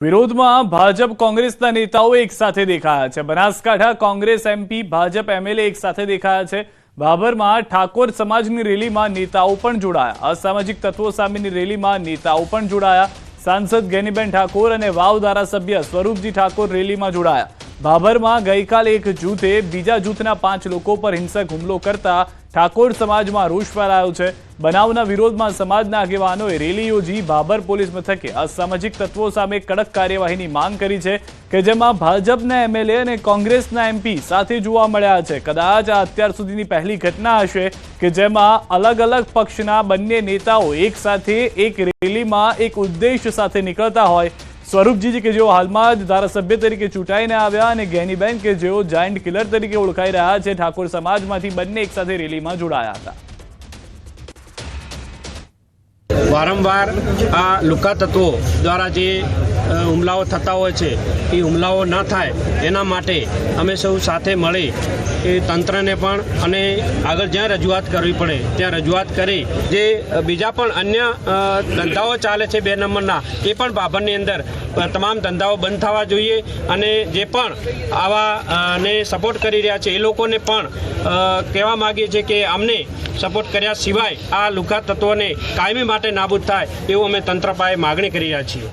વિરોધમાં ભાજપ કોંગ્રેસના નેતાઓ એક સાથે દેખાયા છે। બનાસકાંઠા કોંગ્રેસ એમપી ભાજપ એમએલએ એક સાથે દેખાયા છે। બાબરમાં ઠાકોર સમાજની રેલીમાં નેતાઓ પણ જોડાયા। અસામાજિક તત્વો સામેની રેલીમાં નેતાઓ પણ જોડાયા। સાંસદ ગેનીબેન ઠાકોર અને વાવ ધારાસભ્ય સ્વરૂપજી ઠાકોર રેલીમાં જોડાયા। બાબરમાં ગઈકાલે એક જૂથે બીજા જૂથના 5 લોકો પર હિંસક હુમલો કરતા ઠાકોર સમાજમાં રોષ ફેલાયો છે। બનાવના વિરોધમાં સમાજના આગેવાનોએ રેલી યોજી બાબર પોલીસ મથકે અસામાજિક તત્વો સામે કડક કાર્યવાહીની માંગ કરી છે કે જેમાં ભાજપના એમએલએ અને કોંગ્રેસના એમપી સાથે જોવા મળ્યા છે। કદાચ આ અત્યાર સુધીની પહેલી ઘટના હશે કે જેમાં અલગ અલગ પક્ષના બંને નેતાઓ એક સાથે એક રેલીમાં એક ઉદ્દેશ સાથે નીકળતા હોય। સ્વરૂપજી કે જેઓ હાલમાં જ ધારાસભ્ય તરીકે ચૂંટાઈને આવ્યા અને ગેનીબેન કે જેઓ જાયન્ટ કિલર તરીકે ઓળખાઈ રહ્યા છે, ઠાકોર સમાજમાંથી બંને એક સાથે રેલીમાં જોડાયા હતા। વારંવાર આ લુકા તત્વો દ્વારા જે હુમલાઓ થતા હોય છે એ હુમલાઓ ન થાય એના માટે અમે સૌ સાથે મળી એ તંત્રને પણ અને આગળ જ્યાં રજૂઆત કરવી પડે ત્યાં રજૂઆત કરી જે બીજા પણ અન્ય ધંધાઓ ચાલે છે 2 નંબરના એ પણ બાબરની અંદર તમામ ધંધાઓ બંધ થવા જોઈએ અને જે પણ આવા ને સપોર્ટ કરી રહ્યા છે એ લોકોને પણ કહેવા માગીએ છીએ કે અમને સપોર્ટ કર્યા સિવાય આ લુકા તત્વોને કાયમી માટે નાબૂદ થાય એવું અમે તંત્ર પાસે માગણી કરી રહ્યા છીએ।